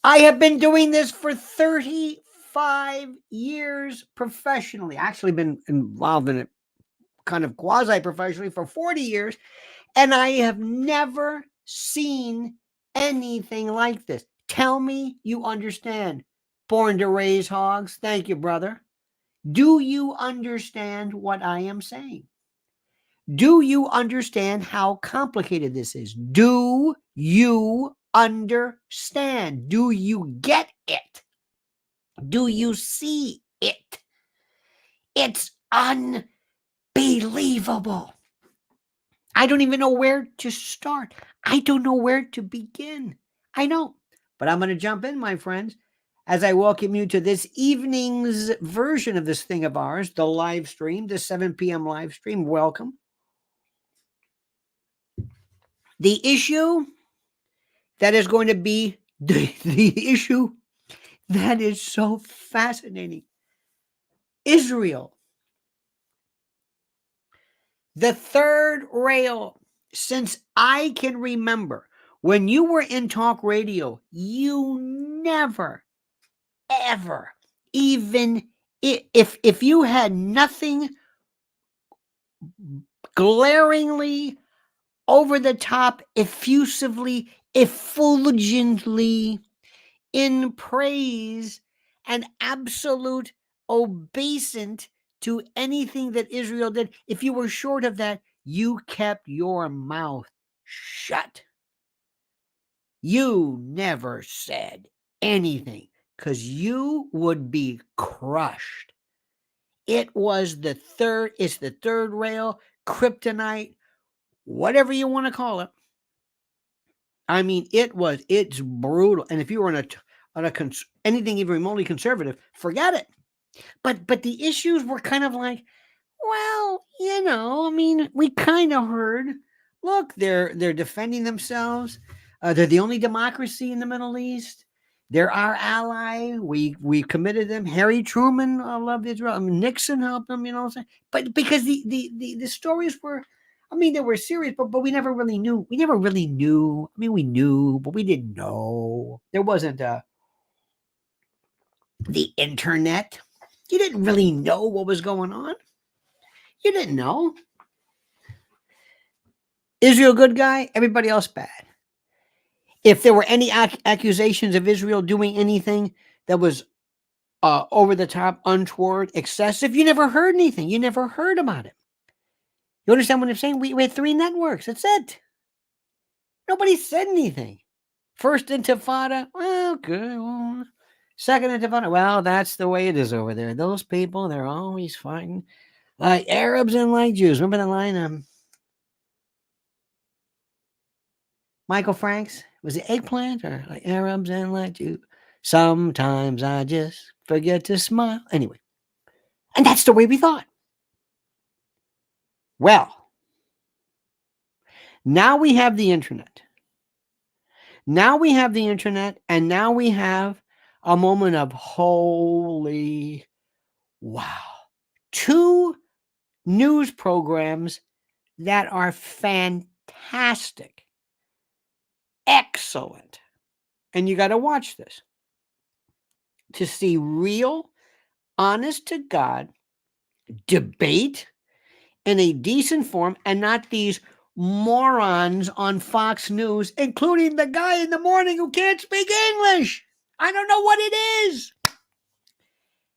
I have been doing this for 35 years professionally. Actually been involved in it kind of quasi-professionally for 40 years. And I have never seen anything like this. Tell me you understand. Born to raise hogs. Thank you, brother. Do you understand what I am saying? Do you understand how complicated this is? Do you understand? Do you get it? Do you see it? It's unbelievable. I don't even know where to start. I don't know where to begin. I know, but I'm going to jump in, my friends, as I welcome you to this evening's version of this thing of ours, the live stream, the 7 p.m. live stream. Welcome. The issue that is going to be the issue that is so fascinating. Israel. The third rail since I can remember. When you were in talk radio, you never, ever, even if you had nothing glaringly, over the top, effusively, effulgently in praise and absolute obeisant to anything that Israel did, if you were short of that, you kept your mouth shut. You never said anything because you would be crushed. It's the third rail, kryptonite, whatever you want to call it. I mean, it's brutal. And if you were anything even remotely conservative, forget it. But the issues were kind of like, well, I mean, we kind of heard, look, they're defending themselves. They're the only democracy in the Middle East. They're our ally. We committed them. Harry Truman loved Israel. I mean, Nixon helped them, But because the stories were, I mean, they were serious, but we never really knew. We never really knew. I mean, we knew, but we didn't know. There wasn't the internet. You didn't really know what was going on. You didn't know. Israel good guy, everybody else bad. If there were any accusations of Israel doing anything that was over the top, untoward, excessive, you never heard anything. You never heard about it. You understand what I'm saying? We had 3 networks. That's it. Nobody said anything. First Intifada, well, good. Well, second Intifada, well, that's the way it is over there. Those people, they're always fighting like Arabs and like Jews. Remember the line? Michael Franks? Was it eggplant or like Arabs and like Jews? Sometimes I just forget to smile. Anyway, and that's the way we thought. Well, now we have the internet. Now we have the internet, and now we have a moment of holy wow. 2 news programs that are fantastic. Excellent. And you got to watch this to see real, honest to God debate in a decent form and not these morons on Fox News, including the guy in the morning who can't speak English. I don't know what it is.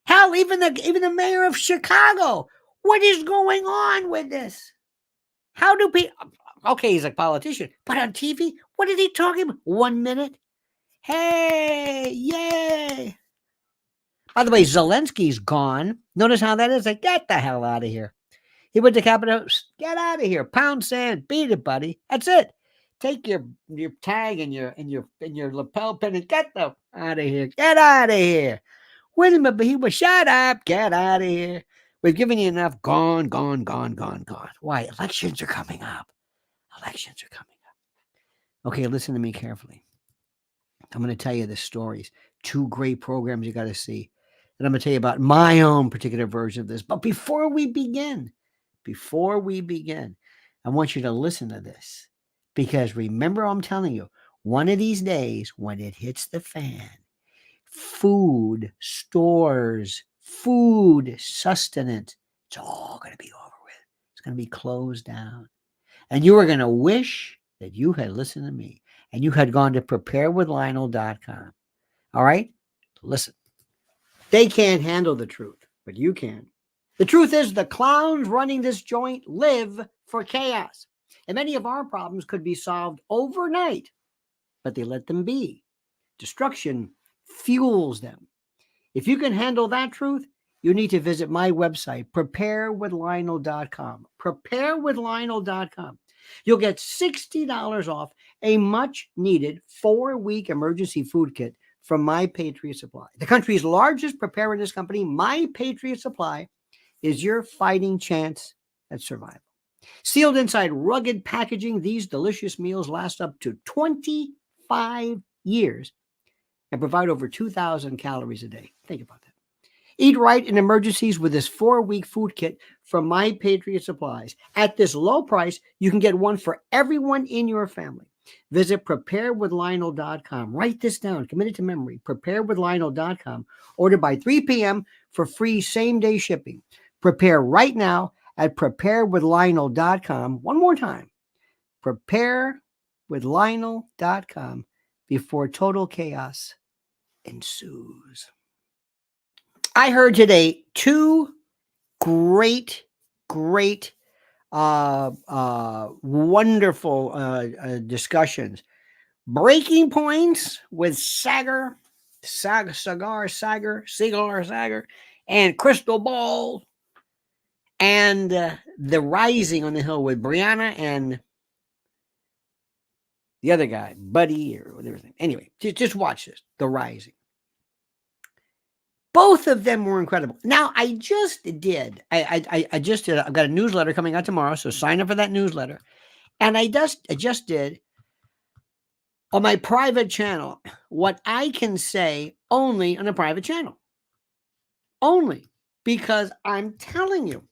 Hell, even the mayor of Chicago. What is going on with this? How do people... Okay, he's a politician, but on TV, what is he talking about? 1 minute? Hey, yay. By the way, Zelensky's gone. Notice how that is? Like, get the hell out of here. He went to Capitol. Get out of here. Pound sand. Beat it, buddy. That's it. Take your tag and your lapel pin and get the out of here. Get out of here. Wait a minute, but he was shut up. Get out of here. We've given you enough. Gone, gone, gone, gone, gone. Why? Elections are coming up. Elections are coming up. Okay, listen to me carefully. I'm going to tell you the stories. 2 great programs you got to see. And I'm going to tell you about my own particular version of this. But before we begin, I want you to listen to this. Because remember, I'm telling you, one of these days when it hits the fan, food, stores, food, sustenance, it's all going to be over with. It's going to be closed down. And you are going to wish that you had listened to me and you had gone to preparewithlionel.com. All right? Listen, they can't handle the truth, but you can. The truth is the clowns running this joint live for chaos. And many of our problems could be solved overnight, but they let them be. Destruction fuels them. If you can handle that truth, you need to visit my website, preparewithlionel.com. Preparewithlionel.com. You'll get $60 off a much-needed 4-week emergency food kit from My Patriot Supply. The country's largest preparedness company, My Patriot Supply, is your fighting chance at survival. Sealed inside rugged packaging, these delicious meals last up to 25 years and provide over 2,000 calories a day. Think about that. Eat right in emergencies with this 4-week food kit from My Patriot Supplies. At this low price, you can get one for everyone in your family. Visit preparewithlionel.com. Write this down. Commit it to memory. Preparewithlionel.com. Order by 3 p.m. for free same-day shipping. Prepare right now at preparewithlionel.com. One more time. Preparewithlionel.com before total chaos ensues. I heard today 2 great, wonderful discussions. Breaking Points with Sagar, and Crystal Ball, and The Rising on the Hill with Brianna and the other guy, Buddy, or whatever. Anyway, just watch this, The Rising. Both of them were incredible. Now, I just did. I've got a newsletter coming out tomorrow, so sign up for that newsletter. And I just did on my private channel what I can say only on a private channel. Only because I'm telling you,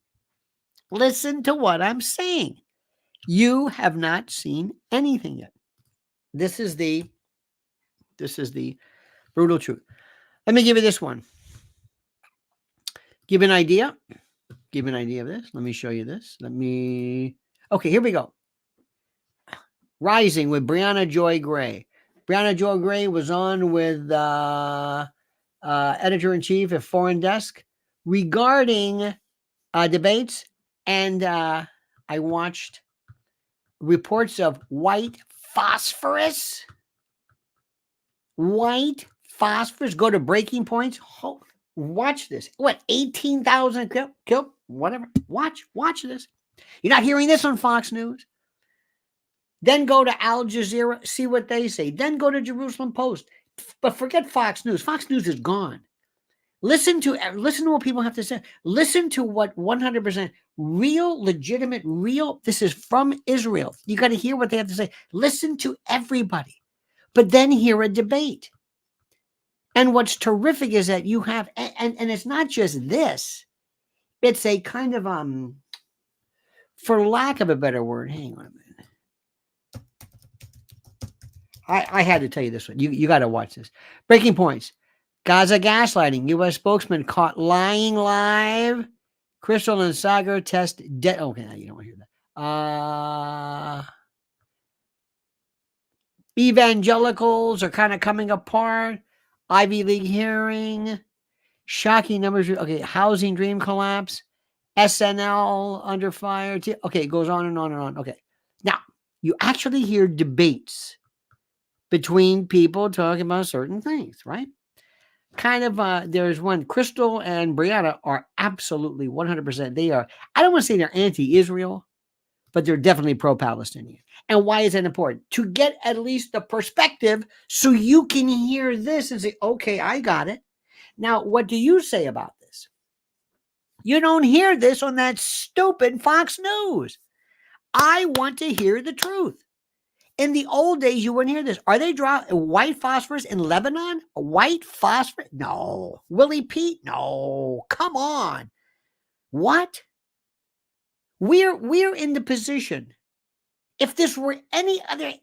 listen to what I'm saying. You have not seen anything yet. This is the brutal truth. Let me give you this one. Give an idea. Give an idea of this. Let me show you this. Okay, here we go. Rising with Brianna Joy Gray. Brianna Joy Gray was on with editor-in-chief at Foreign Desk regarding debates, and I watched reports of white phosphorus. White phosphorus. Go to Breaking Points. Watch this. What? 18,000 killed? Whatever. Watch this. You're not hearing this on Fox News. Then go to Al Jazeera, see what they say. Then go to Jerusalem Post. But forget Fox News. Fox News is gone. Listen to what people have to say. Listen to what 100% real, legitimate, this is from Israel. You got to hear what they have to say. Listen to everybody. But then hear a debate. And what's terrific is that you have, and it's not just this, it's a kind of, for lack of a better word, hang on a minute. I had to tell you this one. You got to watch this. Breaking Points. Gaza gaslighting. U.S. spokesman caught lying live. Crystal and Sagar test. Okay, now you don't want to hear that. Evangelicals are kind of coming apart. Ivy League hearing. Shocking numbers. Okay, housing dream collapse. SNL under fire. Okay, it goes on and on and on. Okay. Now, you actually hear debates between people talking about certain things, right? Kind of, there's one, Crystal and Brianna are absolutely 100%. They are, I don't want to say they're anti-Israel, but they're definitely pro-Palestinian. And why is that important? To get at least the perspective so you can hear this and say, okay, I got it. Now, what do you say about this? You don't hear this on that stupid Fox News. I want to hear the truth. In the old days, you wouldn't hear this. Are they dropping white phosphorus in Lebanon? White phosphorus? No. Willie Pete? No. Come on. What? We're in the position. If this were any other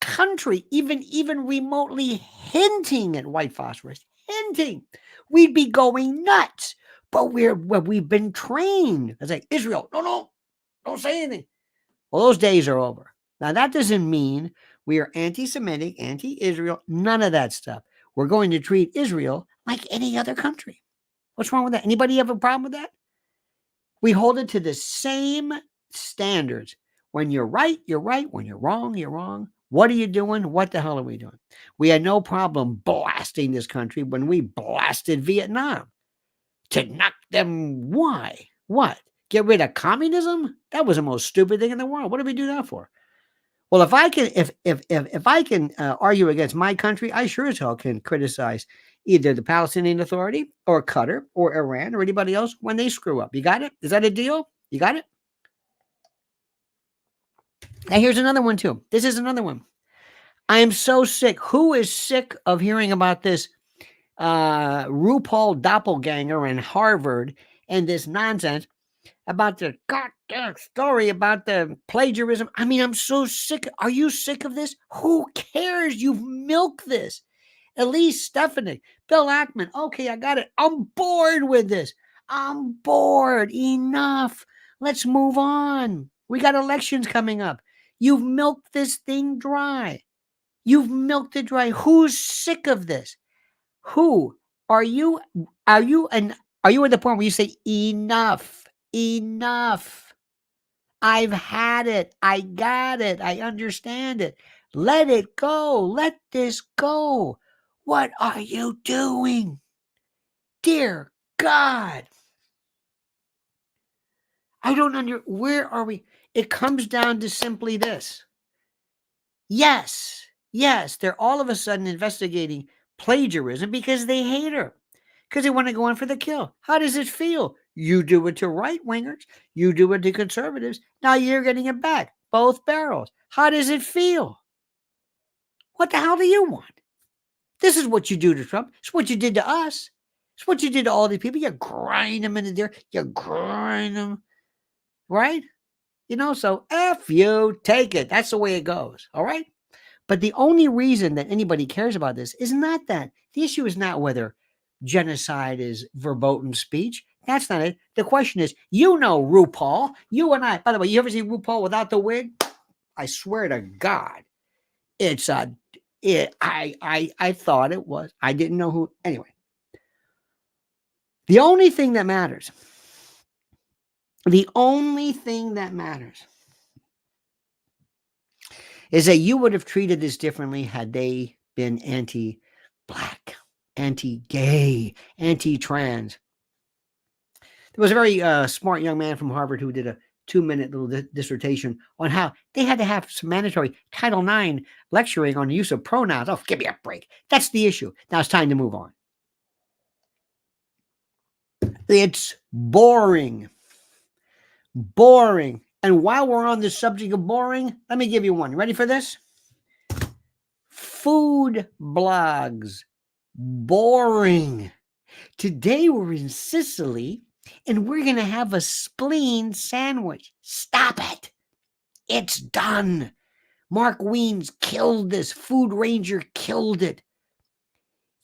country even remotely hinting at white phosphorus, hinting, we'd be going nuts. But we've been trained. It's like, Israel, no, don't say anything. Well, those days are over. Now, that doesn't mean we are anti-Semitic, anti-Israel, none of that stuff. We're going to treat Israel like any other country. What's wrong with that? Anybody have a problem with that? We hold it to the same standards. When you're right, you're right. When you're wrong, you're wrong. What are you doing? What the hell are we doing? We had no problem blasting this country when we blasted Vietnam to knock them. Why? What? Get rid of communism? That was the most stupid thing in the world. What did we do that for? Well, if I can argue against my country, I sure as hell can criticize either the Palestinian Authority or Qatar or Iran or anybody else when they screw up. You got it? Is that a deal? You got it? Now here's another one too. This is another one. I am so sick. Who is sick of hearing about this RuPaul doppelganger in Harvard and this nonsense about the goddamn story about the plagiarism? I mean, I'm so sick. Are you sick of this? Who cares? You've milked this. Elise Stefanik, Bill Ackman. Okay, I got it. I'm bored with this. I'm bored. Enough. Let's move on. We got elections coming up. You've milked this thing dry. You've milked it dry. Who's sick of this? Who are you? Are you at the point where you say enough? Enough. I've had it. I got it. I understand it. Let it go. Let this go. What are you doing? Dear God. I don't where are we? It comes down to simply this. Yes, they're all of a sudden investigating plagiarism because they hate her. Because they want to go in for the kill. How does it feel? You do it to right-wingers. You do it to conservatives. Now you're getting it back. Both barrels. How does it feel? What the hell do you want? This is what you do to Trump. It's what you did to us. It's what you did to all these people. You grind them into there. You grind them. Right? So F you. Take it. That's the way it goes. All right? But the only reason that anybody cares about this is not that. The issue is not whether genocide is verboten speech. That's not it. The question is, RuPaul, you and I, by the way, you ever see RuPaul without the wig? I swear to God, I thought it was. I didn't know who. Anyway, the only thing that matters is that you would have treated this differently had they been anti-black, anti-gay, anti-trans. There was a very smart young man from Harvard who did a 2-minute little dissertation on how they had to have some mandatory Title IX lecturing on the use of pronouns. Oh, give me a break. That's the issue. Now it's time to move on. It's boring. Boring. And while we're on the subject of boring, let me give you one. Ready for this? Food blogs. Boring. Today we're in Sicily and we're going to have a spleen sandwich. Stop it. It's done. Mark Wiens killed this. Food Ranger killed it.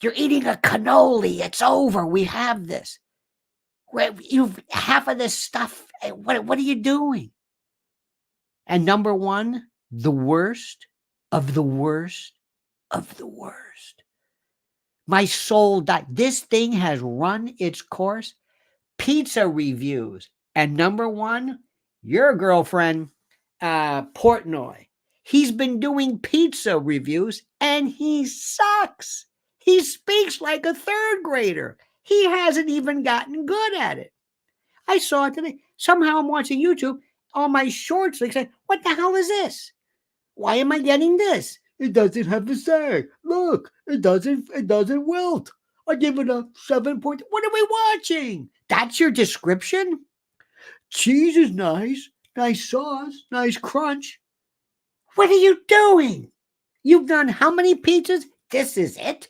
You're eating a cannoli. It's over. We have this. You've half of this stuff. What are you doing? And number one, the worst of the worst of the worst. My soul died. This thing has run its course. Pizza reviews. And number one, your girlfriend, Portnoy. He's been doing pizza reviews and he sucks. He speaks like a third grader. He hasn't even gotten good at it. I saw it today. Somehow I'm watching YouTube. All my shorts, they say, what the hell is this? Why am I getting this? It doesn't have the sag. Look, it doesn't wilt. I give it a 7 point. What are we watching? That's your description? Cheese is nice. Nice sauce. Nice crunch. What are you doing? You've done how many pizzas? This is it?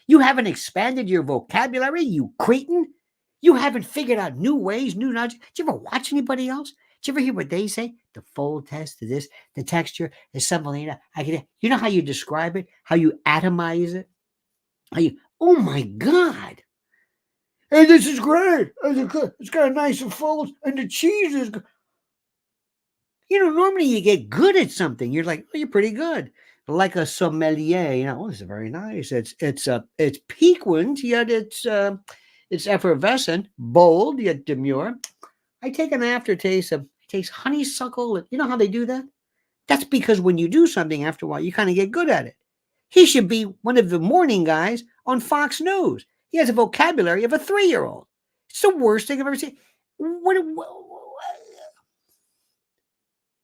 You haven't expanded your vocabulary, you cretin? You haven't figured out new ways, new knowledge. Did you ever watch anybody else? Did you ever hear what they say? the fold test, to this, the texture, the semolina. You know how you describe it, how you atomize it, oh my God. Hey, this is great. It's got a nice folds, and the cheese is good. Normally you get good at something. You're like, oh, you're pretty good. Like a sommelier, oh, this is very nice. It's piquant, yet it's effervescent, bold, yet demure. I take an aftertaste of taste honeysuckle. You know how they do that? That's because when you do something after a while, you kind of get good at it. He should be one of the morning guys on Fox News. He has a vocabulary of a 3-year-old. It's the worst thing I've ever seen.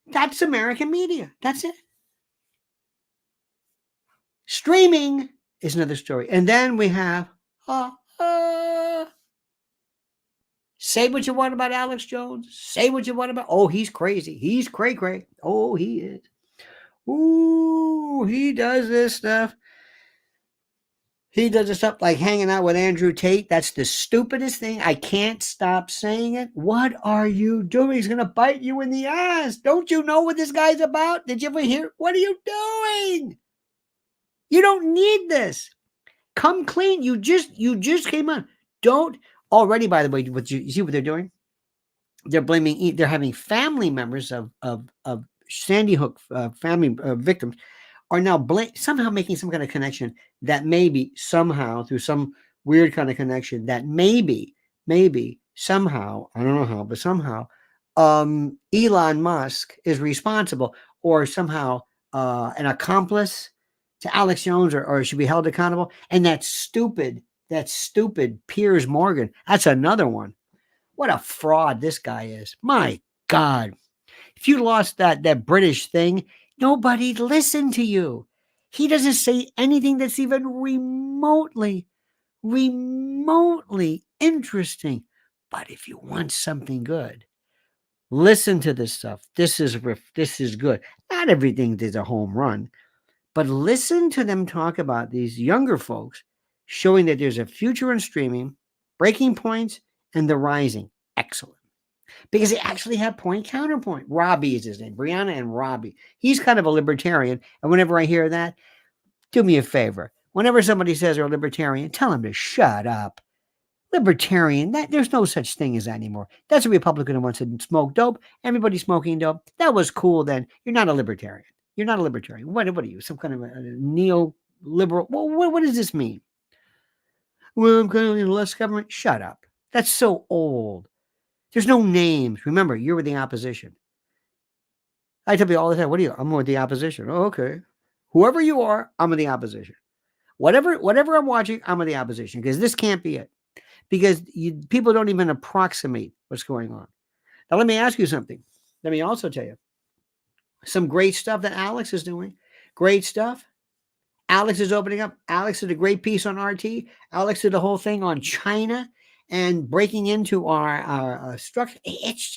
That's American media. That's it. Streaming is another story. And then we have, say what you want about Alex Jones. Say what you want about, oh, he's crazy. He's cray-cray. Oh, he is. Ooh, he does this stuff. He does this stuff like hanging out with Andrew Tate. That's the stupidest thing. I can't stop saying it. What are you doing? He's going to bite you in the ass. Don't you know what this guy's about? Did you ever hear? What are you doing? You don't need this. Come clean. You just came on. Don't already, by the way, you see what they're doing? They're having family members of Sandy Hook family victims are now somehow making some kind of connection that maybe somehow through some weird kind of connection that maybe somehow, I don't know how, but somehow Elon Musk is responsible or somehow an accomplice to Alex Jones or should be held accountable. And that stupid Piers Morgan, that's another one. What a fraud this guy is. My God. If you lost that British thing, nobody'd listen to you. He doesn't say anything that's even remotely interesting. But if you want something good, listen to this stuff. This is good. Not everything is a home run, but listen to them talk about these younger folks showing that there's a future in streaming, breaking points, and the rising. Excellent. Because they actually have point counterpoint. Robbie is his name. Brianna and Robbie. He's kind of a libertarian. And whenever I hear that, do me a favor. Whenever somebody says they're a libertarian, tell them to shut up. Libertarian, there's no such thing as that anymore. That's a Republican who wants to smoke dope. Everybody's smoking dope. That was cool then. You're not a libertarian. You're not a libertarian. What are you? Some kind of a neoliberal? Well, what does this mean? Well, I'm kind of less government. Shut up. That's so old. There's no names. Remember, you're with the opposition. I tell people all the time, what are you? I'm with the opposition. Oh, okay. Whoever you are, I'm with the opposition. Whatever I'm watching, I'm with the opposition because this can't be it. Because people don't even approximate what's going on. Now, let me ask you something. Let me also tell you some great stuff that Alex is doing. Great stuff. Alex is opening up. Alex did a great piece on RT. Alex did a whole thing on China and breaking into our structure. It's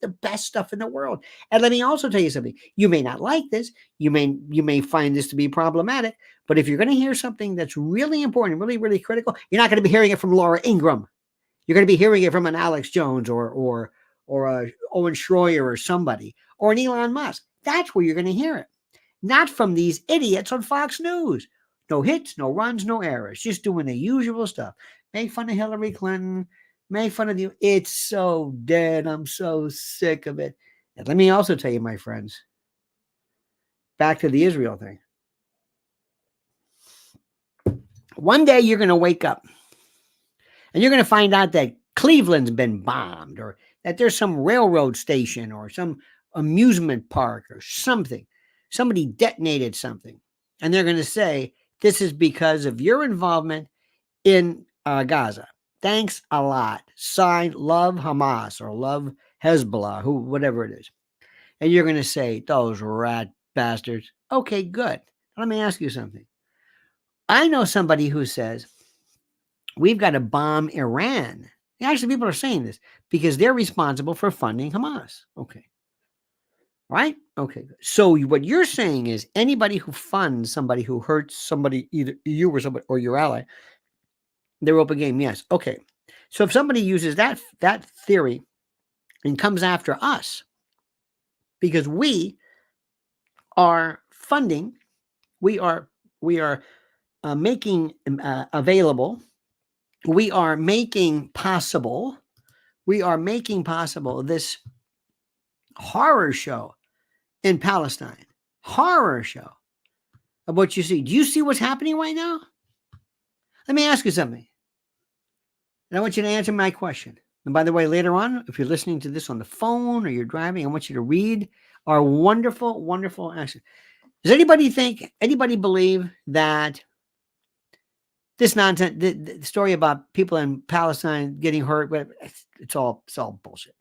the best stuff in the world. And let me also tell you something. You may not like this. You may find this to be problematic. But if you're going to hear something that's really important, really, really critical, you're not going to be hearing it from Laura Ingraham. You're going to be hearing it from an Alex Jones or a Owen Schroyer or somebody or an Elon Musk. That's where you're going to hear it. Not from these idiots on Fox News. No hits, no runs, no errors. Just doing the usual stuff. Make fun of Hillary Clinton. Make fun of you. It's so dead. I'm so sick of it. And let me also tell you, my friends, back to the Israel thing. One day you're going to wake up and you're going to find out that Cleveland's been bombed or that there's some railroad station or some amusement park or something. Somebody detonated something. And they're going to say, this is because of your involvement in Gaza. Thanks a lot. Signed, love Hamas or love Hezbollah, whatever it is. And you're going to say, those rat bastards. Okay, good. Let me ask you something. I know somebody who says, we've got to bomb Iran. Actually, people are saying this because they're responsible for funding Hamas. Okay. Right? Okay. So what you're saying is anybody who funds somebody who hurts somebody, either you or somebody or your ally, they're open game. Yes. Okay. So if somebody uses that theory and comes after us, because we are funding, we are making available, we are making possible this horror show in Palestine. Horror show of what you see. Do you see what's happening right now? Let me ask you something. And I want you to answer my question. And by the way, later on, if you're listening to this on the phone or you're driving, I want you to read our wonderful, wonderful action. Does anybody believe that this nonsense, the story about people in Palestine getting hurt, it's all bullshit?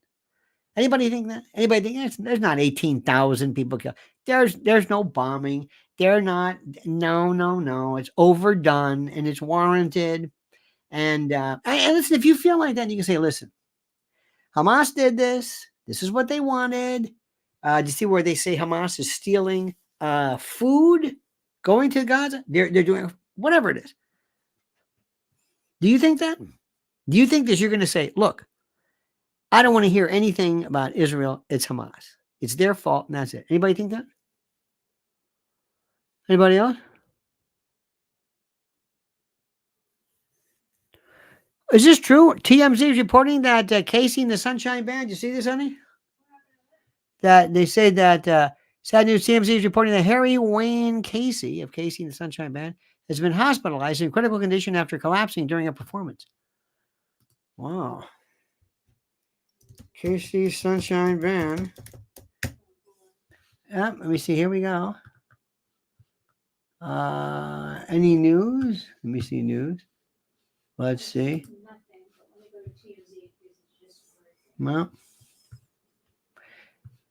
Anybody think that? Anybody think there's not 18,000 people killed? There's no bombing. They're not. No. It's overdone and it's warranted. And listen, if you feel like that, you can say, listen, Hamas did this. This is what they wanted. Do you see where they say Hamas is stealing food, going to Gaza? They're doing whatever it is. Do you think that? Do you think that you're going to say, look, I don't want to hear anything about Israel. It's Hamas. It's their fault, and that's it. Anybody think that? Anybody else? Is this true? TMZ is reporting that Casey and the Sunshine Band. You see this, honey? That they say that sad news. TMZ is reporting that Harry Wayne Casey of Casey and the Sunshine Band has been hospitalized in critical condition after collapsing during a performance. Wow. Casey Sunshine Band. Let me see. Here we go. Any news? Let me see news. Let's see. Well,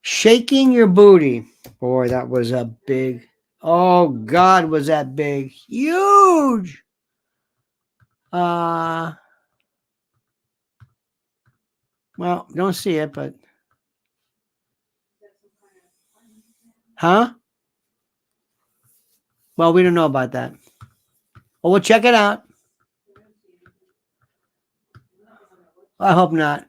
shaking your booty. Boy, that was a big. Oh God, was that big? Huge. Well, don't see it, but. Huh? Well, we don't know about that. Well, we'll check it out. I hope not.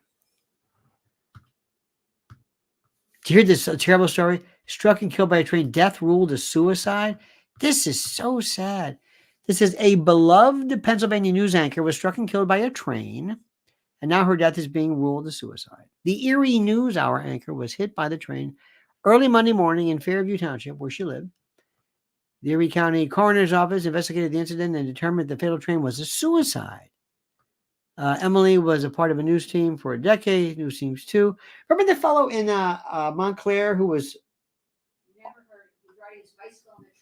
Do you hear this terrible story? Struck and killed by a train. Death ruled as suicide. This is so sad. This is a beloved Pennsylvania news anchor was struck and killed by a train, and now her death is being ruled as suicide. The Erie News Hour anchor was hit by the train early Monday morning in Fairview Township, where she lived. The Erie County Coroner's Office investigated the incident and determined the fatal train was a suicide. Emily was a part of a news team for a decade, news teams too. Remember the fellow in Montclair who was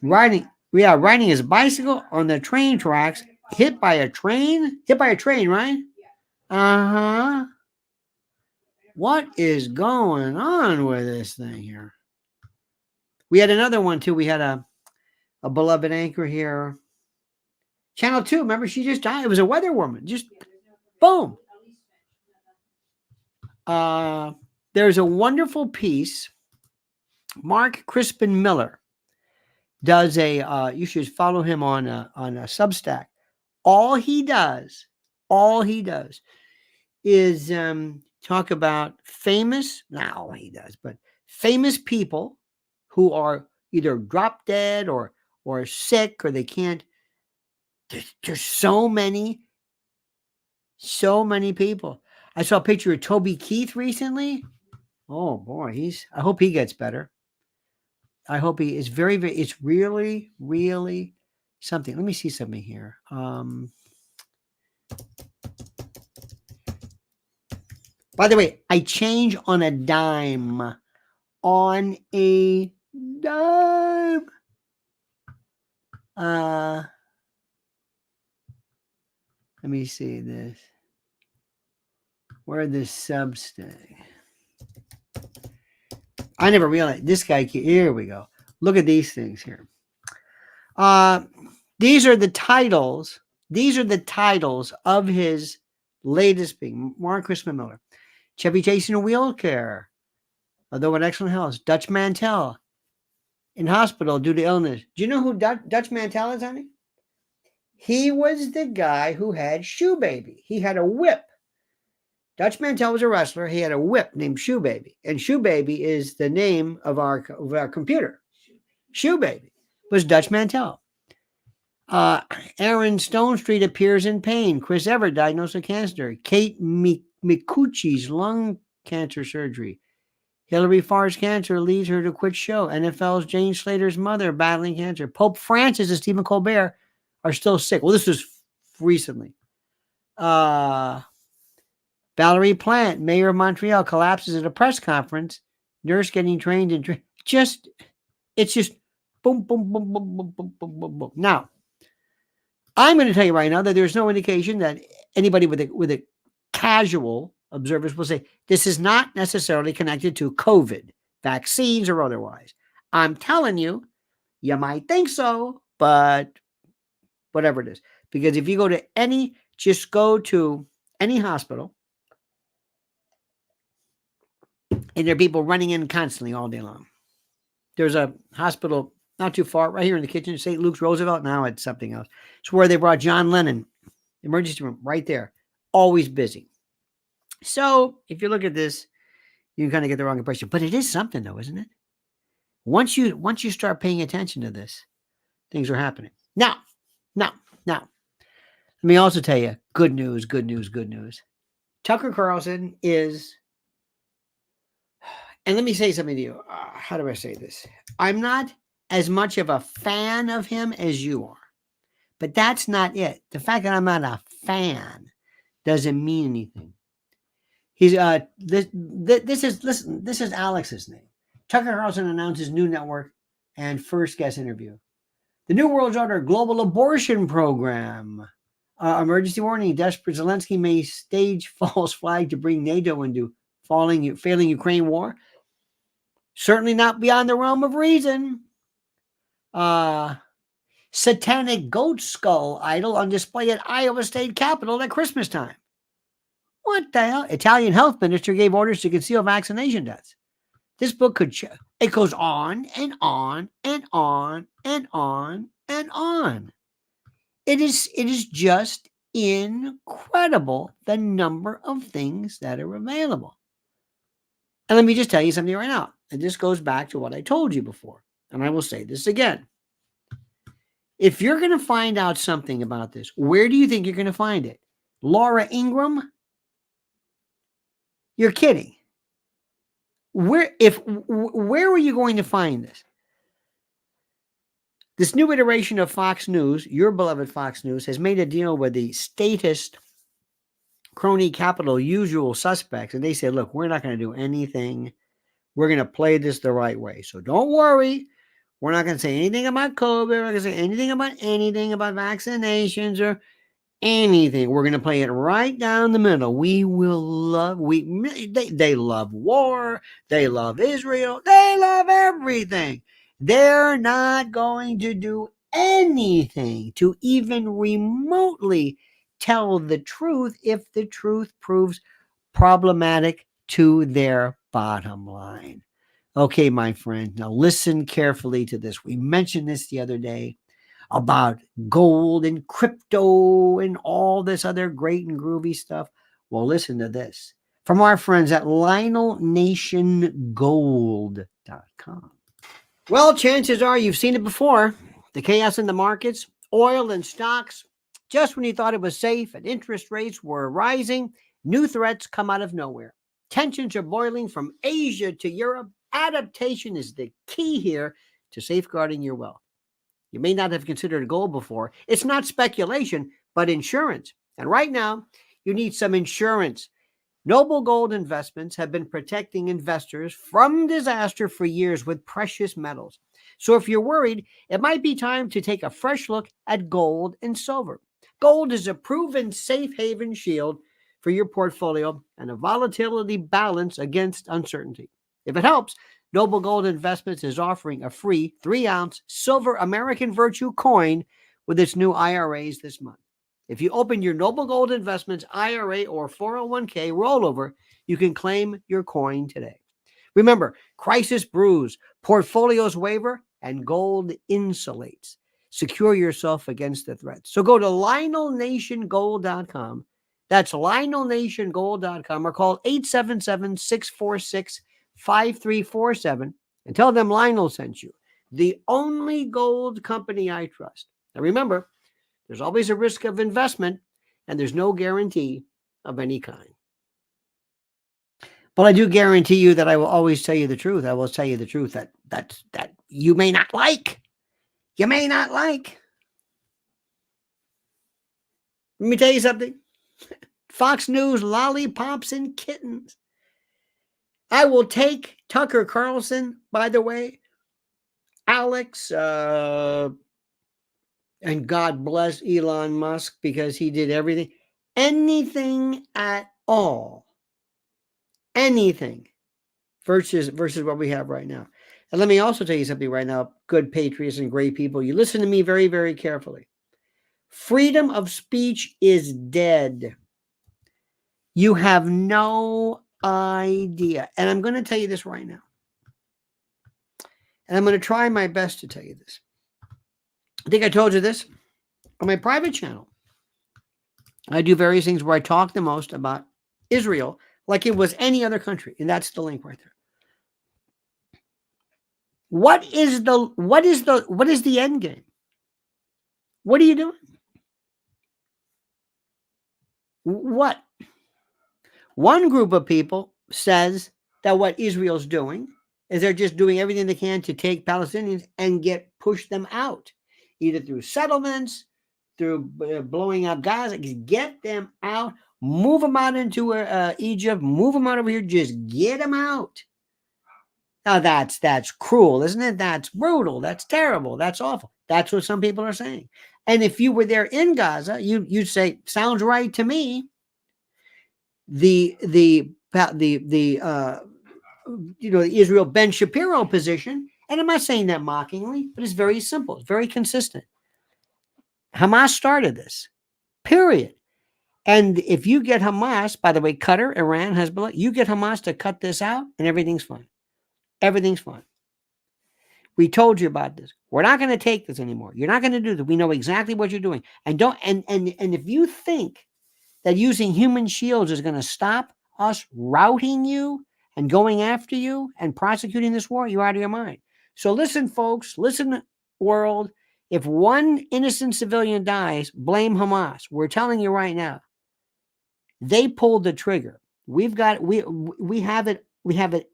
riding his bicycle on the train tracks, hit by a train, right? Uh-huh. What is going on with this thing here? We had another one too. We had a beloved anchor here. Channel 2, remember, she just died. It was a weather woman. Just boom. There's a wonderful piece. Mark Crispin Miller does you should follow him on a Substack. All he does is talk about famous people who are either drop dead or sick, or they can't. There's so many people. I saw a picture of Toby Keith recently. Oh boy, I hope he gets better. I hope he is very, very, it's really, really something. Let me see something here. By the way, I change on a dime. On a dime. Let me see this. Where the Substack? I never realized this guy. Here we go. Look at these things here. These are the titles. These are the titles of his latest being. Mark Crispin Miller. Chevy Chase in a wheelchair, although in excellent health. Dutch Mantel in hospital due to illness. Do you know who Dutch Mantel is, honey? He was the guy who had Shoe Baby. He had a whip Dutch Mantel was a wrestler. He had a whip named Shoe Baby, and Shoe Baby is the name of our computer. Shoe Baby was Dutch Mantel. Aaron Stone Street appears in pain. Chris Everett diagnosed with cancer. Kate Micucci's lung cancer surgery. Hillary Farr's cancer leads her to quit show. NFL's Jane Slater's mother battling cancer. Pope Francis and Stephen Colbert are still sick. Well, this was recently. Valerie Plante, mayor of Montreal, collapses at a press conference. Nurse getting trained in it's just boom, boom, boom, boom, boom, boom, boom, boom, boom. Now, I'm going to tell you right now that there's no indication that anybody with a casual observers will say this is not necessarily connected to COVID, vaccines, or otherwise. I'm telling you, you might think so, but whatever it is. Because if you go to just go to any hospital, and there are people running in constantly all day long. There's a hospital not too far, right here in the kitchen, St. Luke's Roosevelt. Now it's something else. It's where they brought John Lennon, emergency room, right there. Always busy. So if you look at this, you can kind of get the wrong impression. But it is something, though, isn't it? Once you start paying attention to this, things are happening. Now, let me also tell you, good news. Tucker Carlson is, and let me say something to you. How do I say this? I'm not as much of a fan of him as you are, but that's not it. The fact that I'm not a fan doesn't mean anything. He's this is Alex's name. Tucker Carlson announced his new network and first guest interview. The New World Order global abortion program. Emergency warning: desperate Zelensky may stage false flag to bring NATO into failing Ukraine war. Certainly not beyond the realm of reason. Satanic goat skull idol on display at Iowa State Capitol at Christmas time. What the hell? Italian health minister gave orders to conceal vaccination deaths. This book it goes on and on and on and on and on. It is just incredible the number of things that are available. And let me just tell you something right now. And this goes back to what I told you before. And I will say this again. If you're going to find out something about this, where do you think you're going to find it? Laura Ingraham? You're kidding. Where are you going to find this? This new iteration of Fox News, your beloved Fox News, has made a deal with the statist crony capital usual suspects. And they say, look, we're not going to do anything. We're going to play this the right way. So don't worry. We're not going to say anything about COVID. We're not going to say anything about vaccinations or anything. We're going to play it right down the middle. They love war. They love Israel. They love everything. They're not going to do anything to even remotely tell the truth if the truth proves problematic to their bottom line. Okay, my friend, now listen carefully to this. We mentioned this the other day about gold and crypto and all this other great and groovy stuff. Well, listen to this from our friends at LionelNationGold.com. Well, chances are you've seen it before. The chaos in the markets, oil and stocks. Just when you thought it was safe and interest rates were rising, new threats come out of nowhere. Tensions are boiling from Asia to Europe. Adaptation is the key here to safeguarding your wealth. You may not have considered gold before. It's not speculation, but insurance. And right now, you need some insurance. Noble Gold Investments have been protecting investors from disaster for years with precious metals. So if you're worried, it might be time to take a fresh look at gold and silver. Gold is a proven safe haven shield for your portfolio and a volatility balance against uncertainty. If it helps, Noble Gold Investments is offering a free 3-ounce silver American Virtue coin with its new IRAs this month. If you open your Noble Gold Investments IRA or 401k rollover, you can claim your coin today. Remember, crisis brews, portfolios waver, and gold insulates. Secure yourself against the threats. So go to LionelNationGold.com That's LionelNationGold.com, or call 877-646-5347 and tell them Lionel sent you. The only gold company I trust. Now remember, there's always a risk of investment, and there's no guarantee of any kind. But I do guarantee you that I will always tell you the truth. I will tell you the truth that you may not like. You may not like. Let me tell you something. Fox News, lollipops and kittens. I will take Tucker Carlson, by the way, Alex, and God bless Elon Musk because he did everything. Anything at all. Anything versus what we have right now. And let me also tell you something right now, good patriots and great people. You listen to me very, very carefully. Freedom of speech is dead. You have no idea. And I'm going to tell you this right now. And I'm going to try my best to tell you this. I think I told you this on my private channel. I do various things where I talk the most about Israel like it was any other country. And that's the link right there. What is the end game? What are you doing? What? One group of people says that what Israel's doing is they're just doing everything they can to take Palestinians and push them out, either through settlements, through blowing up Gaza. Get them out, move them out into Egypt, move them out over here, just get them out. Now that's cruel, isn't it? That's brutal. That's terrible. That's awful. That's what some people are saying. And if you were there in Gaza, you'd say, sounds right to me. The Israel Ben Shapiro position, and I'm not saying that mockingly, but it's very simple. It's very consistent. Hamas started this, period. And if you get Hamas, by the way, Qatar, Iran, Hezbollah, you get Hamas to cut this out and everything's fine. Everything's fine. We told you about this. We're not going to take this anymore. You're not going to do this. We know exactly what you're doing. And if you think that using human shields is going to stop us routing you and going after you and prosecuting this war, you're out of your mind. So listen, folks, listen, world. If one innocent civilian dies, blame Hamas. We're telling you right now. They pulled the trigger. We have it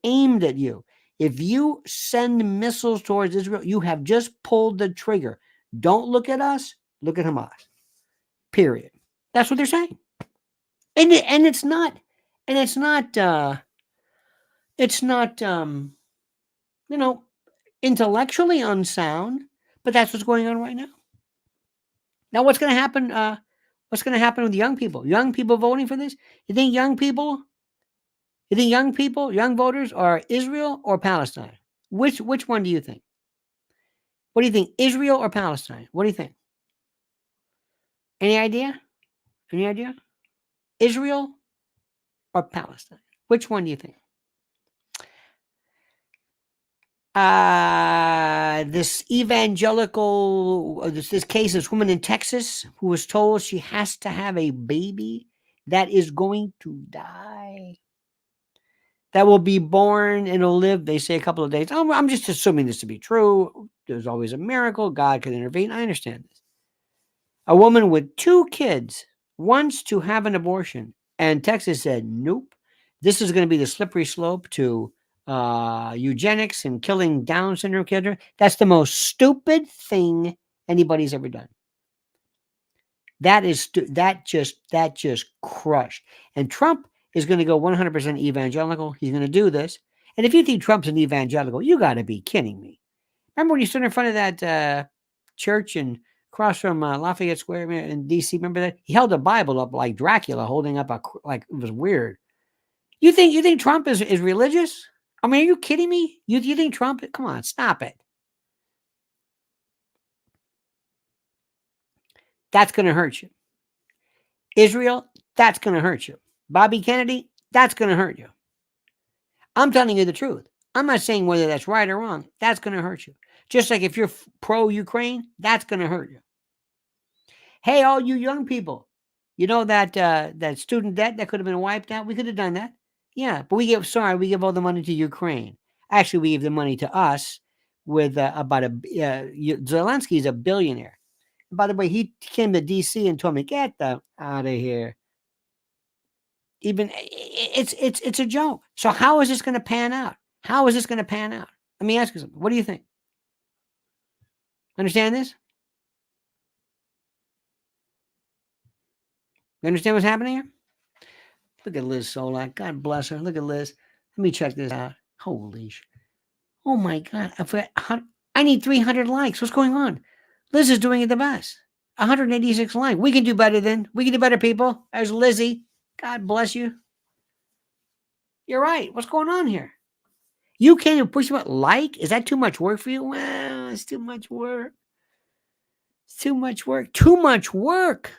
aimed at you. If you send missiles towards Israel, you have just pulled the trigger. Don't look at us, look at Hamas. Period. That's what they're saying. And it's not intellectually unsound, but that's what's going on right now. Now, what's going to happen? What's going to happen with young people? Young people voting for this? You think young voters are Israel or Palestine? Which one do you think? What do you think? Israel or Palestine? What do you think? Any idea? Any idea? Israel or Palestine? Which one do you think? This evangelical, this case, this woman in Texas who was told she has to have a baby that is going to die, that will be born and will live, they say, a couple of days. I'm just assuming this to be true. There's always a miracle. God can intervene. I understand this. A woman with 2 kids wants to have an abortion, and Texas said, nope. This is going to be the slippery slope to eugenics and killing Down syndrome children. That's the most stupid thing anybody's ever done. That just crushed. And Trump is going to go 100% evangelical. He's going to do this. And if you think Trump's an evangelical, you got to be kidding me. Remember when he stood in front of that church and across from Lafayette Square in D.C.? Remember that? He held a Bible up like Dracula, holding up it was weird. You think Trump is religious? I mean, are you kidding me? You think Trump? Come on, stop it. That's going to hurt you. Israel, that's going to hurt you. Bobby Kennedy, that's going to hurt you. I'm telling you the truth. I'm not saying whether that's right or wrong. That's going to hurt you. Just like if you're pro-Ukraine, that's going to hurt you. Hey, all you young people, You know that student debt that could have been wiped out? We could have done that. Yeah, but we give all the money to Ukraine. Actually, we gave the money to us with about Zelensky's a billionaire. And by the way, he came to DC and told me, "Get the out of here." Even it's a joke. So how is this going to pan out? How is this going to pan out? Let me ask you something. What do you think? Understand this? You understand what's happening here? Look at Liz Solak. God bless her. Look at Liz. Let me check this out. Holy sh! Oh my God! I need 300 likes. What's going on? Liz is doing it the best. 186 likes. We can do better then. We can do better, people. There's Lizzie. God bless you. You're right. What's going on here? You can't even push about like? Is that too much work for you? Well, it's too much work. It's too much work. Too much work.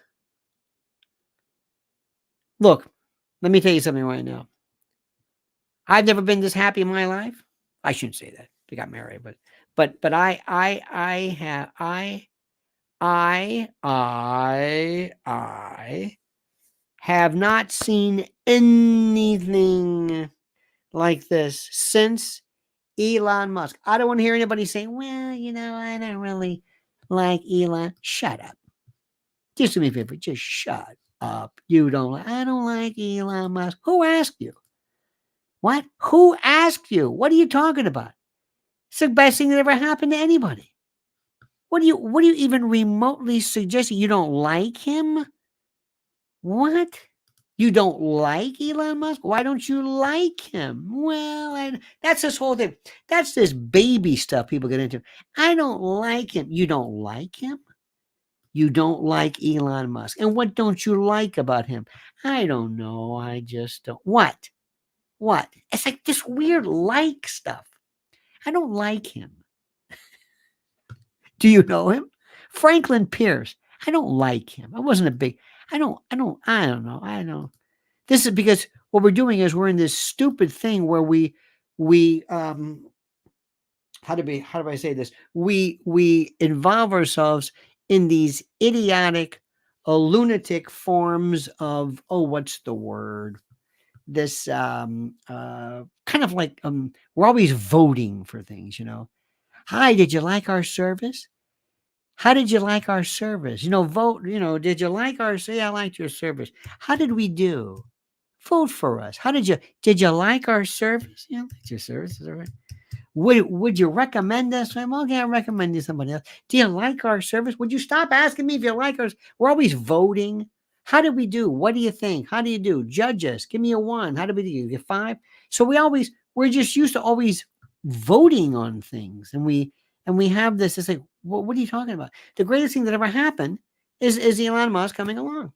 Look, let me tell you something right now. I've never been this happy in my life. I shouldn't say that. They got married, but I have not seen anything like this since Elon Musk. I don't want to hear anybody say, well, I don't really like Elon. Shut up. Just do me a favor. Just shut up. I don't like Elon Musk. Who asked you? What? Who asked you? What are you talking about? It's the best thing that ever happened to anybody. What do you even remotely suggest? You don't like him? What? You don't like Elon Musk? Why don't you like him? Well, that's this whole thing. That's this baby stuff people get into. I don't like him. You don't like him? You don't like Elon Musk. And what don't you like about him? I don't know. I just don't. What? What? It's like this weird like stuff. I don't like him. Do you know him? Franklin Pierce. I don't like him. I wasn't a big. I don't know. This is because what we're doing is we're in this stupid thing where we how do I say this? We involve ourselves in these idiotic, lunatic forms of what's the word? This kind of like we're always voting for things, Hi, did you like our service? How did you like our service? Vote, did you like our say I liked your service? How did we do? Vote for us. Did you like our service? Yeah, I liked your service. Is that right? Would you recommend us? I'm okay, I recommend you somebody else. Do you like our service? Would you stop asking me if you like ours? We're always voting. How did we do? What do you think? How do you do? Judge us. Give me a 1. How did we do? You get 5. So we're just used to always voting on things, and we have this. It's like, what are you talking about? The greatest thing that ever happened is Elon Musk coming along,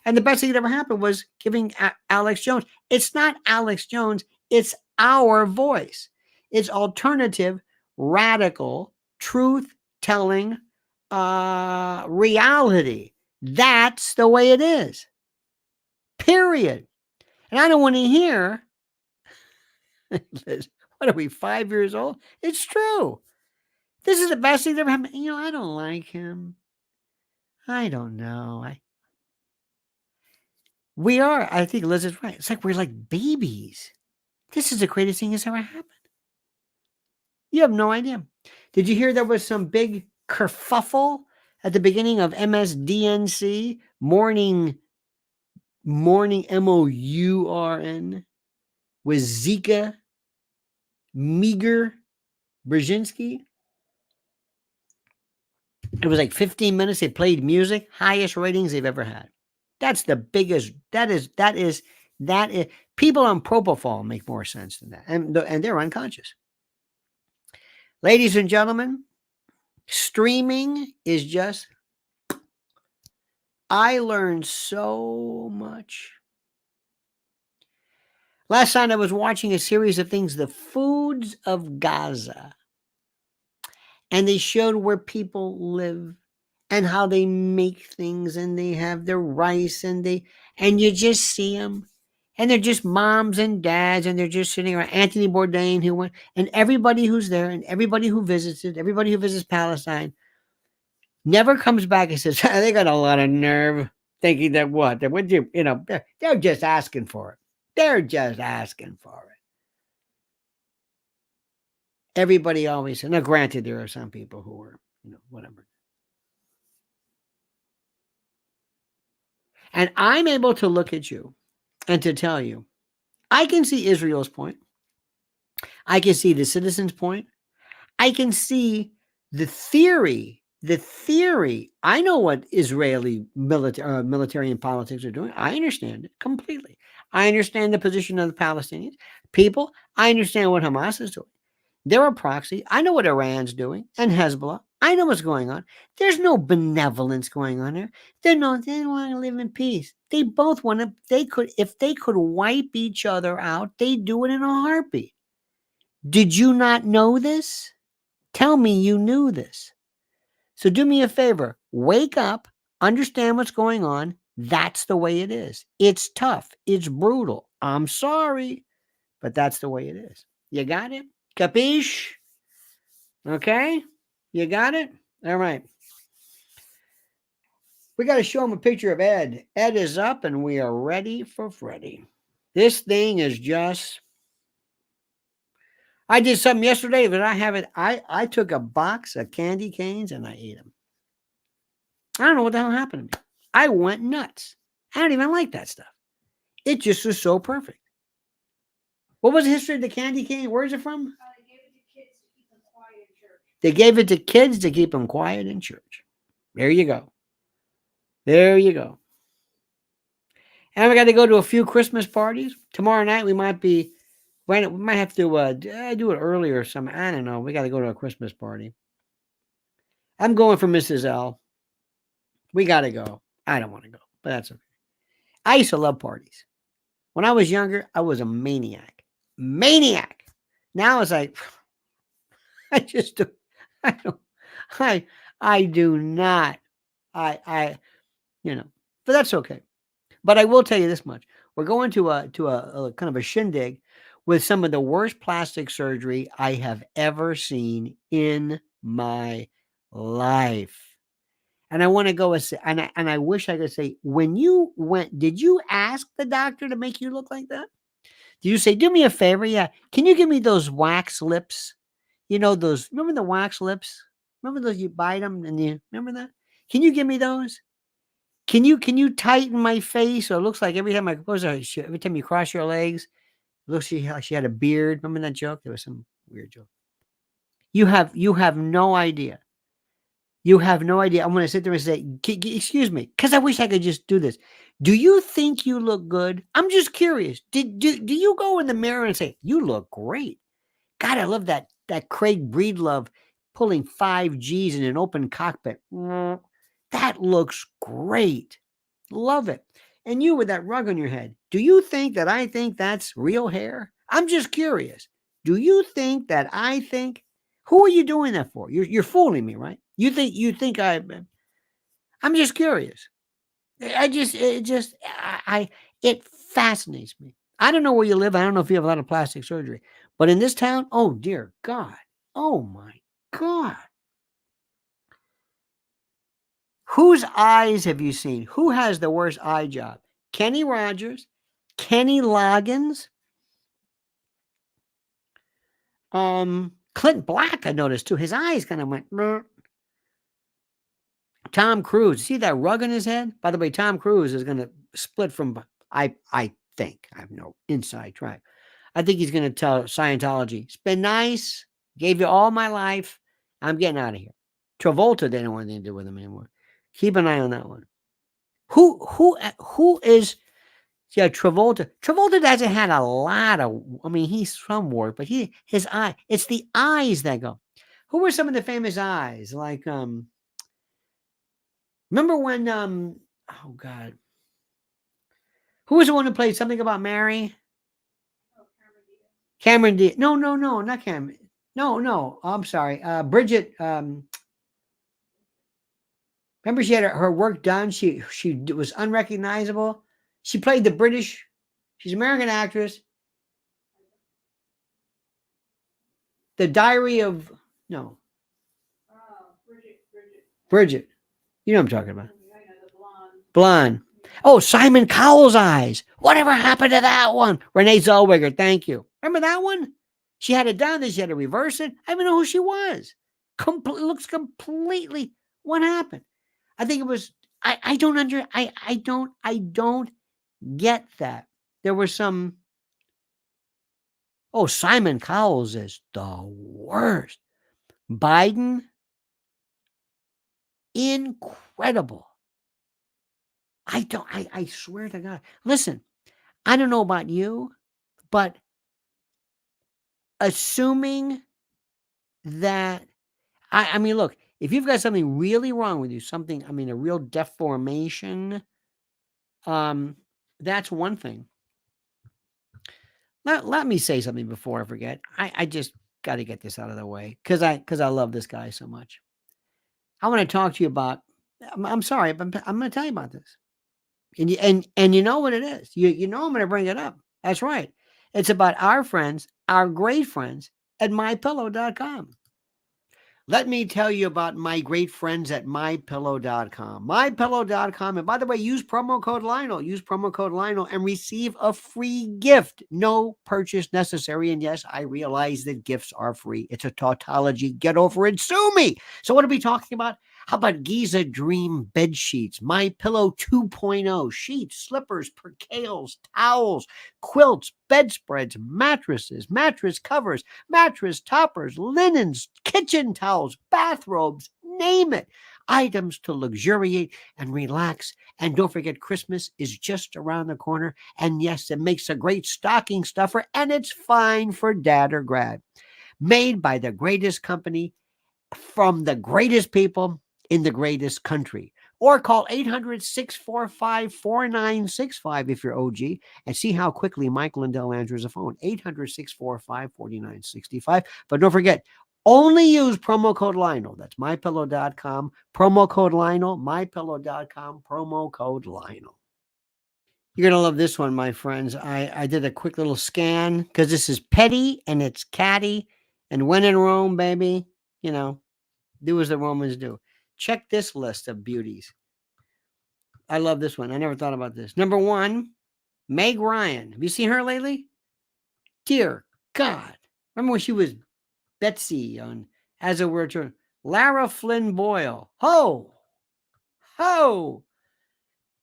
and the best thing that ever happened was giving Alex Jones. It's not Alex Jones. It's our voice. It's alternative, radical, truth-telling reality. That's the way it is. Period. And I don't want to hear, what are we, 5 years old? It's true. This is the best thing that ever happened. I don't like him. I don't know. We are. I think Liz is right. It's like we're like babies. This is the greatest thing that's ever happened. You have no idea. Did you hear there was some big kerfuffle at the beginning of MSDNC? Morning MOURN with Zika Meager Brzezinski. It was like 15 minutes. They played music, highest ratings they've ever had. That's the biggest. That is. People on propofol make more sense than that, and they're unconscious. Ladies and gentlemen, streaming is just. I learned so much. Last night I was watching a series of things, The Foods of Gaza. And they showed where people live and how they make things, and they have their rice, and you just see them. And they're just moms and dads, and they're just sitting around. Anthony Bourdain, who went, and everybody who's there, and everybody who visits Palestine, never comes back and says, they got a lot of nerve. thinking that what? That would you know, they're just asking for it. They're just asking for it. Everybody always, now granted, there are some people who are, whatever. And I'm able to look at you and to tell you, I can see Israel's point. I can see the citizens' point. I can see the theory. The theory. I know what Israeli military and politics are doing. I understand it completely. I understand the position of the Palestinians people. I understand what Hamas is doing. They're a proxy. I know what Iran's doing and Hezbollah. I know what's going on. There's no benevolence going on there. They don't want to live in peace. They both want to. If they could wipe each other out, they'd do it in a heartbeat. Did you not know this? Tell me you knew this. So do me a favor. Wake up. Understand what's going on. That's the way it is. It's tough. It's brutal. I'm sorry, but that's the way it is. You got it? Capiche? Okay? You got it? All right. We got to show him a picture of Ed. Ed is up and we are ready for Freddy. This thing is just... I did something yesterday, but I haven't. I took a box of candy canes and I ate them. I don't know what the hell happened to me. I went nuts. I don't even like that stuff. It just was so perfect. What was the history of the candy cane? Where is it from? They gave it to kids to keep them quiet in church. There you go. There you go. And we got to go to a few Christmas parties. Tomorrow night we might have to do it earlier or something. I don't know. We got to go to a Christmas party. I'm going for Mrs. L. We got to go. I don't want to go, but that's okay. I used to love parties. When I was younger, I was a maniac. Maniac. Now it's like, I just do. I don't. I do not. But that's okay. But I will tell you this much: we're going to a kind of a shindig with some of the worst plastic surgery I have ever seen in my life. And I want to go and I wish I could say, when you went, did you ask the doctor to make you look like that? Do you say, do me a favor? Yeah. Can you give me those wax lips? Remember the wax lips? Remember those, you bite them and you remember that? Can you give me those? Can you tighten my face so it looks like every time every time you cross your legs, it looks like she had a beard. Remember that joke? There was some weird joke. You have no idea. You have no idea. I'm going to sit there and say, excuse me, because I wish I could just do this. Do you think you look good? I'm just curious. Do you go in the mirror and say, you look great? God, I love that Craig Breedlove pulling 5Gs in an open cockpit. That looks great. Love it. And you with that rug on your head. Do you think that I think that's real hair? I'm just curious. Do you think that I think? Who are you doing that for? You're fooling me, right? You think I'm just curious. It fascinates me. I don't know where you live. I don't know if you have a lot of plastic surgery, but in this town, oh dear God. Oh my God. Whose eyes have you seen? Who has the worst eye job? Kenny Rogers, Kenny Loggins, Clint Black, I noticed too. His eyes kind of went. Bleh. Tom Cruise. See that rug on his head? By the way, Tom Cruise is going to split from. I think I have no inside track. I think he's going to tell Scientology, it's been nice. Gave you all my life. I'm getting out of here. Travolta, they don't want anything to do with him anymore. Keep an eye on that one. Who is? Yeah, Travolta. Travolta hasn't had a lot of. I mean, he's from work, but his eye. It's the eyes that go. Who were some of the famous eyes? Like remember when oh God, who was the one who played Something About Mary? Cameron Diaz. No, not Cameron. No. I'm sorry. Bridget. Remember she had her work done. She was unrecognizable. She played the British. She's an American actress. The Diary of no. Bridget. You know what I'm talking about. Blonde. Oh, Simon Cowell's eyes. Whatever happened to that one? Renee Zellweger, thank you. Remember that one? She had it done, then she had to reverse it. I don't even know who she was. Looks completely. What happened? I think it was. I don't get that. There were some. Oh, Simon Cowell's is the worst. Biden, incredible. I swear to God. Listen, I don't know about you, but assuming that, I mean, look, if you've got something really wrong with you, something, I mean, a real deformation, that's one thing. Let me say something before I forget. I just got to get this out of the way because I love this guy so much. I want to talk to you about. I'm sorry, but I'm going to tell you about this. And you know what it is. You know I'm going to bring it up. That's right. It's about our friends, our great friends at mypillow.com. Let me tell you about my great friends at mypillow.com. Mypillow.com. And by the way, use promo code Lionel. Use promo code Lionel and receive a free gift. No purchase necessary. And yes, I realize that gifts are free. It's a tautology. Get over it. Sue me. So what are we talking about? How about Giza Dream bed sheets, My Pillow 2.0, sheets, slippers, percales, towels, quilts, bedspreads, mattresses, mattress covers, mattress toppers, linens, kitchen towels, bathrobes, name it. Items to luxuriate and relax. And don't forget, Christmas is just around the corner. And yes, it makes a great stocking stuffer, and it's fine for dad or grad. Made by the greatest company from the greatest people in the greatest country. Or call 800-645-4965 if you're OG and see how quickly Mike Lindell answers the phone. 800-645-4965. But don't forget, only use promo code Lionel. That's mypillow.com. Promo code Lionel. Mypillow.com. Promo code Lionel. You're going to love this one, my friends. I did a quick little scan because this is petty and it's catty. And when in Rome, baby, you know, do as the Romans do. Check this list of beauties. I love this one. I never thought about this. Number 1, Meg Ryan. Have you seen her lately? Dear God. Remember when she was Betsy on As a Word to Lara Flynn Boyle. Ho! Ho!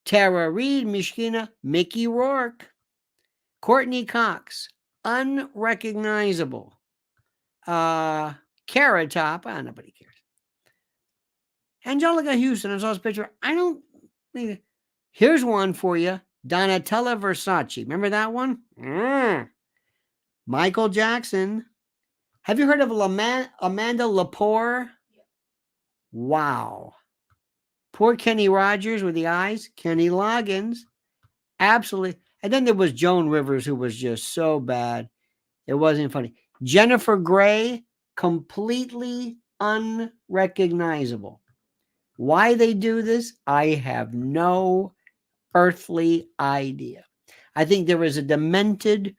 Tara Reid, Mishkina, Mickey Rourke. Courtney Cox. Unrecognizable. Carrot Top. Nobody cares. Angelica Houston, I saw this picture. I don't think. Here's one for you. Donatella Versace. Remember that one? Michael Jackson. Have you heard of Amanda Lepore? Wow. Poor Kenny Rogers with the eyes. Kenny Loggins. Absolutely. And then there was Joan Rivers, who was just so bad. It wasn't funny. Jennifer Grey, completely unrecognizable. Why they do this, I have no earthly idea. I think there is a demented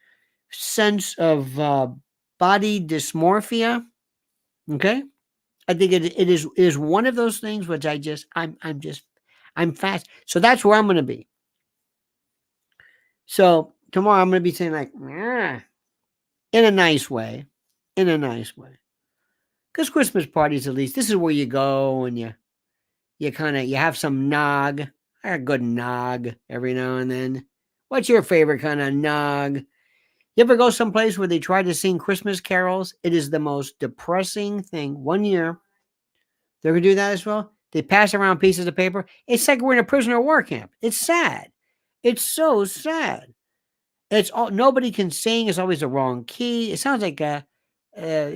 sense of body dysmorphia. Okay, I think it is one of those things which I'm fast. So that's where I'm going to be. So tomorrow I'm going to be saying like, in a nice way, because Christmas parties, at least, this is where you go and you have some nog, a good nog every now and then. What's your favorite kind of nog? You ever go someplace where they try to sing Christmas carols? It is the most depressing thing. One year, they're going to do that as well. They pass around pieces of paper. It's like we're in a prisoner of war camp. It's sad. It's so sad. It's all, nobody can sing. It's always the wrong key. It sounds like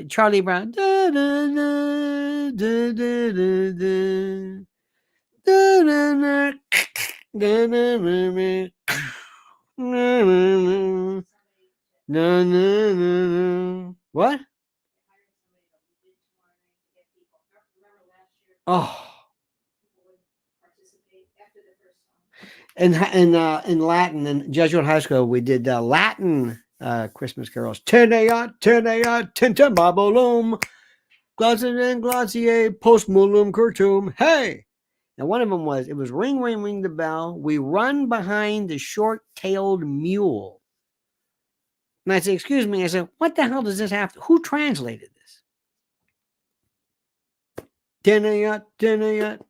Charlie Brown. Da, da, da, da, da, da, da. What? Oh. In Latin, in Jesuit high school, we did Latin Christmas carols. Tenea, tintem babolum, glacier and glacier, post mulum curtum. Hey, Now, one of them was, it was ring, ring, ring the bell. We run behind the short-tailed mule. And I said, excuse me. I said, what the hell does this have to, who translated this? Tenayat,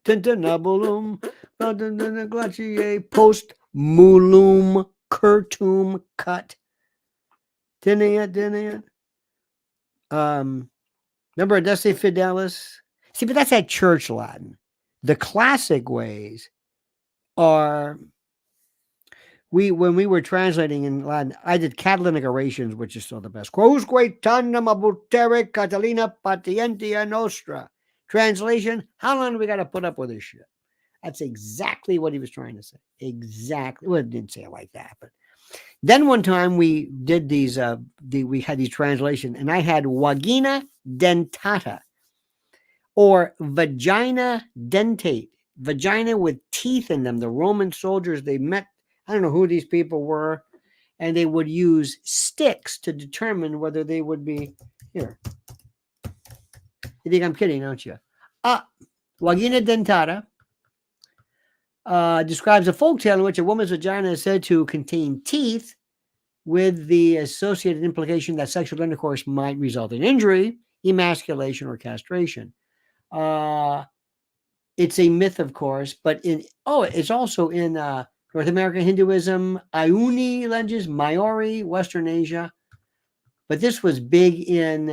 tentenabulum, glacier, post mulum, curtum, cut. Tenayat. Remember Adesse Fidelis? See, but that's that church Latin. The classic ways are, when we were translating in Latin, I did Catalanic orations, which is still the best. Quousque tandem abutere Catalina patientia nostra. Translation, how long do we got to put up with this shit? That's exactly what he was trying to say. Exactly. Well, it didn't say it like that, but then one time we did these, we had these translation, and I had Vagina Dentata or Vagina Dentate, vagina with teeth in them. The Roman soldiers, they met, I don't know who these people were, and they would use sticks to determine whether they would be, here. You think I'm kidding, don't you? Vagina Dentata describes a folktale in which a woman's vagina is said to contain teeth, with the associated implication that sexual intercourse might result in injury, emasculation, or castration. It's a myth, of course, but it's also in North American Hinduism, Iuni legends, Maori, Western Asia. But this was big in,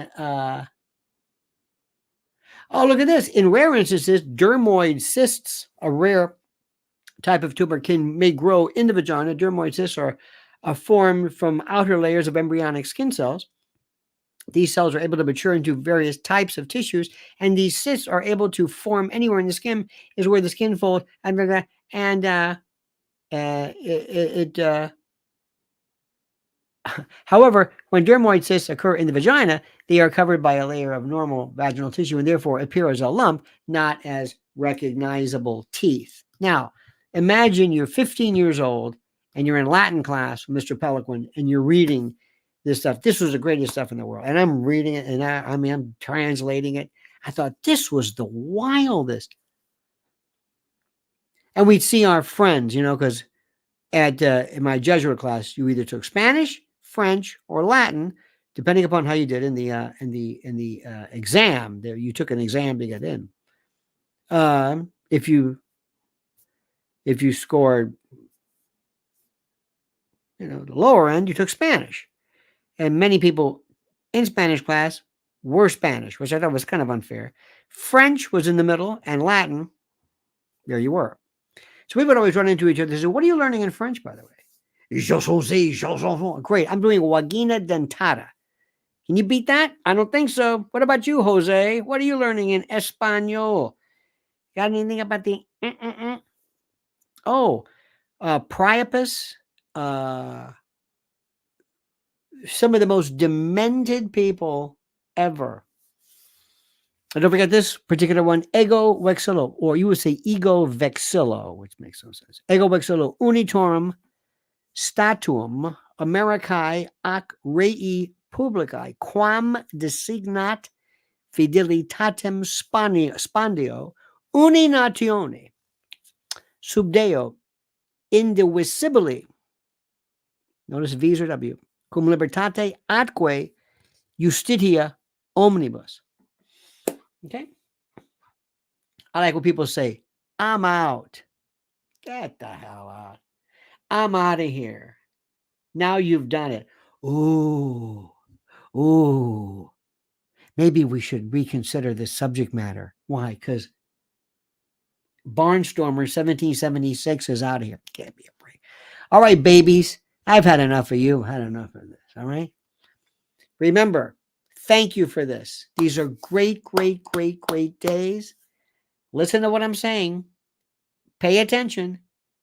look at this. In rare instances, dermoid cysts, a rare type of tumor, may grow in the vagina. Dermoid cysts are formed from outer layers of embryonic skin cells. These cells are able to mature into various types of tissues, and these cysts are able to form anywhere in the skin, is where the skin folds, however, when dermoid cysts occur in the vagina, they are covered by a layer of normal vaginal tissue and therefore appear as a lump, not as recognizable teeth. Now, imagine you're 15 years old and you're in Latin class with Mr. Pelican and you're reading this stuff. This was the greatest stuff in the world. And I'm reading it, and I'm translating it. I thought this was the wildest. And we'd see our friends, because in my Jesuit class, you either took Spanish, French, or Latin, depending upon how you did in the exam. There, you took an exam to get in. If you scored, the lower end, you took Spanish. And many people in Spanish class were Spanish, which I thought was kind of unfair. French was in the middle, and Latin, there you were. So we would always run into each other and say, what are you learning in French, by the way? Great. I'm doing Vagina Dentara. Can you beat that? I don't think so. What about you, Jose? What are you learning in Espanol? Got anything about the Priapus, some of the most demented people ever. And don't forget this particular one, ego vexillo, or you would say ego vexillo, which makes no sense. Ego vexillo unitorum statuum Americae ac rei publicae quam designat fidelitatem spandio uni natione sub deo indivisibili, notice V's or W, cum libertate atque justitia omnibus. Okay? I like when people say, I'm out. Get the hell out. I'm out of here. Now you've done it. Ooh. Maybe we should reconsider this subject matter. Why? Because Barnstormer 1776 is out of here. Can't be a break. All right, babies. I've had enough of you. Had enough of this. All right? Remember, thank you for this. These are great, great, great, great days. Listen to what I'm saying. Pay attention.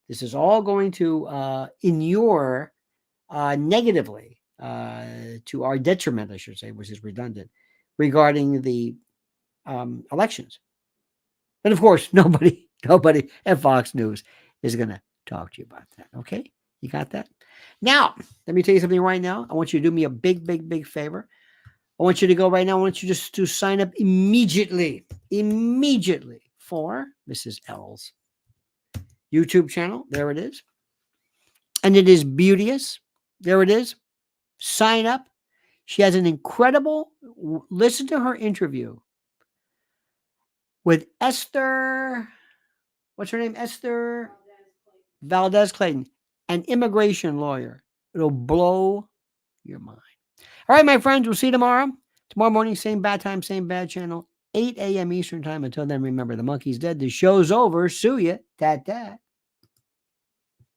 This is all going to inure negatively to our detriment, I should say, which is redundant, regarding the elections. And of course, nobody at Fox News is going to talk to you about that. Okay? You got that? Now, let me tell you something right now. I want you to do me a big, big, big favor. I want you to go right now. I want you just to sign up immediately for Mrs. L's YouTube channel. There it is. And it is Beauties. There it is. Sign up. She has an incredible, listen to her interview with Esther, what's her name? Esther Valdez Clayton, an immigration lawyer. It'll blow your mind. All right, my friends, we'll see you tomorrow. Tomorrow morning, same bad time, same bad channel, 8 a.m. Eastern time. Until then, remember, the monkey's dead. The show's over. Sue ya. Tat tat.